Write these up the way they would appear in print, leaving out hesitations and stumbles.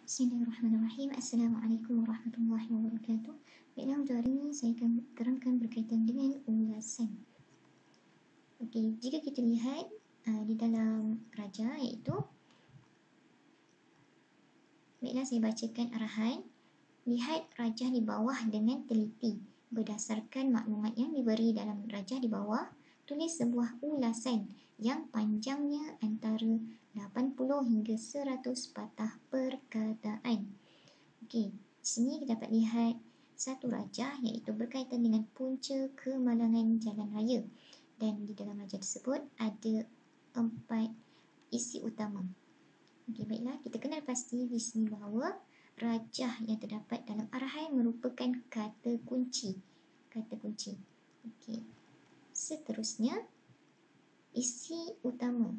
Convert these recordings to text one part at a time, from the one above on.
Bismillahirrahmanirrahim. Assalamualaikum warahmatullahi wabarakatuh. Baiklah, untuk hari ini saya akan terangkan berkaitan dengan ulasan. Okey, jika kita lihat di dalam raja, iaitu, baiklah saya bacakan arahan. Lihat raja di bawah dengan teliti. Berdasarkan maklumat yang diberi dalam raja di bawah, tulis sebuah ulasan yang panjangnya antara 80 hingga 100 patah perkataan. Okey, di sini kita dapat lihat satu rajah iaitu berkaitan dengan punca kemalangan jalan raya. Dan di dalam rajah tersebut ada 4 isi utama. Okey, baiklah, kita kenal pasti di sini bahawa rajah yang terdapat dalam arahan merupakan kata kunci. Kata kunci. Okey. Seterusnya, isi utama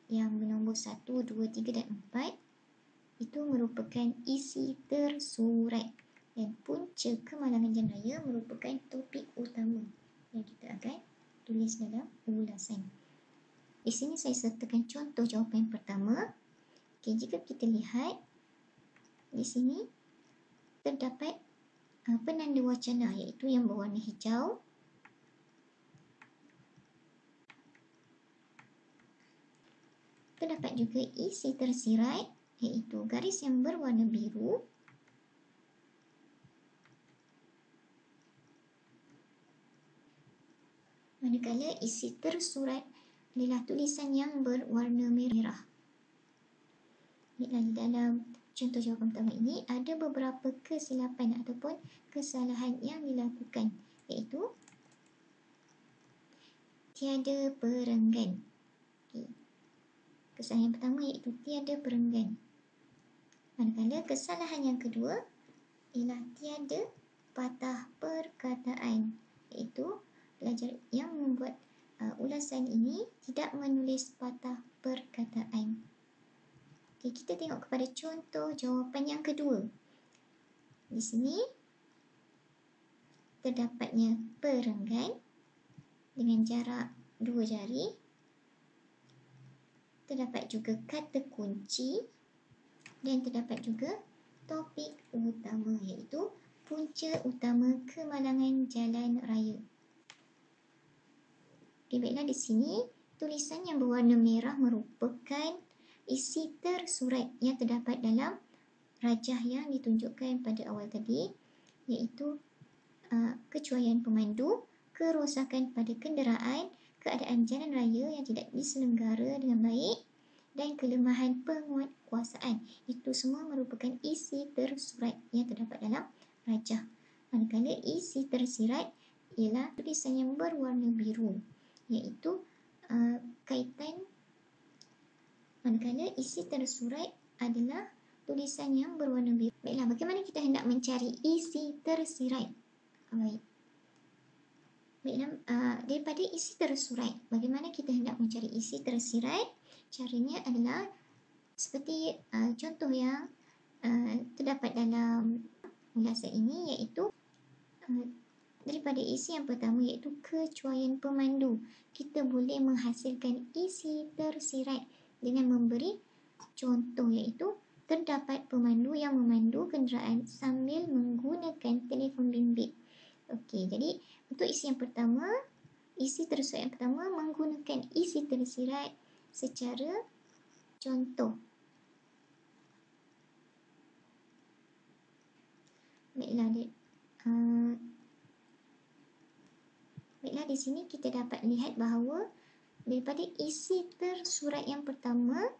yang bernombor 1, 2, 3 dan 4 itu merupakan isi tersurat, dan punca kemalangan jalan raya merupakan topik utama yang kita akan tulis dalam ulasan. Di sini saya sertakan contoh jawapan pertama. Okey, jika kita lihat di sini terdapat penanda wacana iaitu yang berwarna hijau. Terdapat juga isi tersirat iaitu garis yang berwarna biru. Manakala isi tersurat adalah tulisan yang berwarna merah. Di dalam contoh jawapan pertama ini ada beberapa kesilapan ataupun kesalahan yang dilakukan, iaitu tiada perenggan. Okay. Kesalahan yang pertama iaitu tiada perenggan. Manakala kesalahan yang kedua ialah tiada patah perkataan, iaitu pelajar yang membuat ulasan ini tidak menulis patah perkataan. Okay, kita tengok kepada contoh jawapan yang kedua. Di sini terdapatnya perenggan dengan jarak 2 jari. Terdapat juga kata kunci dan terdapat juga topik utama iaitu punca utama kemalangan jalan raya. Okay, baiklah, di sini tulisan yang berwarna merah merupakan isi tersurat yang terdapat dalam rajah yang ditunjukkan pada awal tadi, iaitu kecuaian pemandu, kerosakan pada kenderaan, keadaan jalan raya yang tidak diselenggara dengan baik, dan kelemahan penguatkuasaan. Itu semua merupakan isi tersurat yang terdapat dalam rajah. Manakala isi tersirat ialah tulisan yang berwarna biru, iaitu kaitan. Manakala isi tersurat adalah tulisan yang berwarna biru. Baiklah, bagaimana kita hendak mencari isi tersirat? Baik. Baiklah, daripada isi tersurat, bagaimana kita hendak mencari isi tersirat? Caranya adalah seperti contoh yang terdapat dalam ulasan ini, iaitu daripada isi yang pertama iaitu kecuaian pemandu. Kita boleh menghasilkan isi tersirat dengan memberi contoh, iaitu terdapat pemandu yang memandu kenderaan sambil menggunakan telefon bimbit. Okey, jadi untuk isi yang pertama, isi tersurat yang pertama menggunakan isi tersirat secara contoh. Baiklah, di sini kita dapat lihat bahawa daripada isi tersurat yang pertama,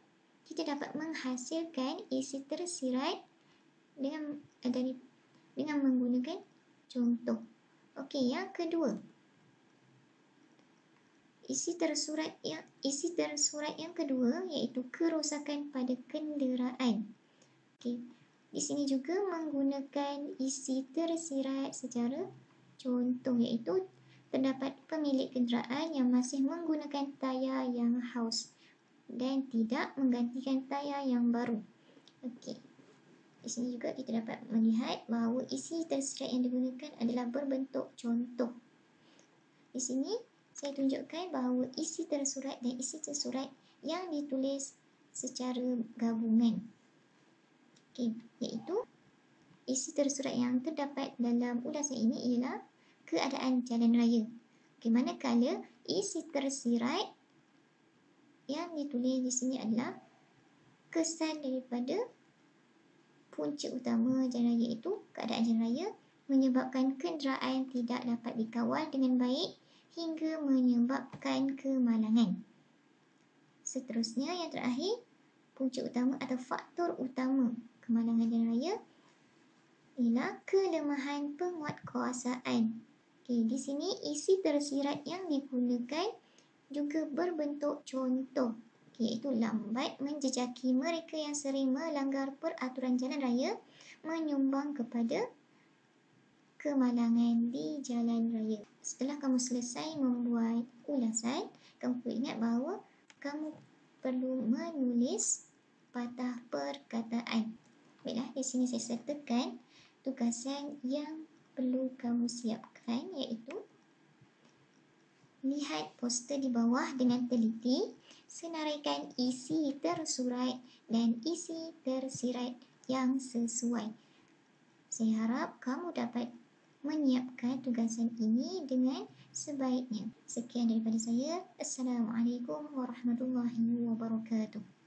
kita dapat menghasilkan isi tersirat dengan menggunakan contoh. Okey, yang kedua, isi tersurat yang kedua iaitu kerosakan pada kenderaan. Okey, di sini juga menggunakan isi tersirat secara contoh, iaitu terdapat pemilik kenderaan yang masih menggunakan tayar yang haus dan tidak menggantikan tayar yang baru. Okey. Di sini juga kita dapat melihat bahawa isi tersirat yang digunakan adalah berbentuk contoh. Di sini saya tunjukkan bahawa isi tersurat dan isi tersurat yang ditulis secara gabungan. Okey, iaitu isi tersurat yang terdapat dalam ulasan ini ialah keadaan jalan raya. Okey, manakala isi tersirat yang ditulis di sini adalah kesan daripada punca utama jalan raya, iaitu keadaan jalan raya menyebabkan kenderaan tidak dapat dikawal dengan baik hingga menyebabkan kemalangan. Seterusnya, yang terakhir, punca utama atau faktor utama kemalangan jalan raya ialah kelemahan penguatkuasaan. Okey, di sini isi tersirat yang digunakan juga berbentuk contoh, iaitu lambat menjejaki mereka yang sering melanggar peraturan jalan raya menyumbang kepada kemalangan di jalan raya. Setelah kamu selesai membuat ulasan, kamu perlu ingat bahawa kamu perlu menulis patah perkataan. Baiklah, di sini saya sertakan tugasan yang perlu kamu siapkan, iaitu lihat poster di bawah dengan teliti, senaraikan isi tersurat dan isi tersirat yang sesuai. Saya harap kamu dapat menyiapkan tugasan ini dengan sebaiknya. Sekian daripada saya. Assalamualaikum warahmatullahi wabarakatuh.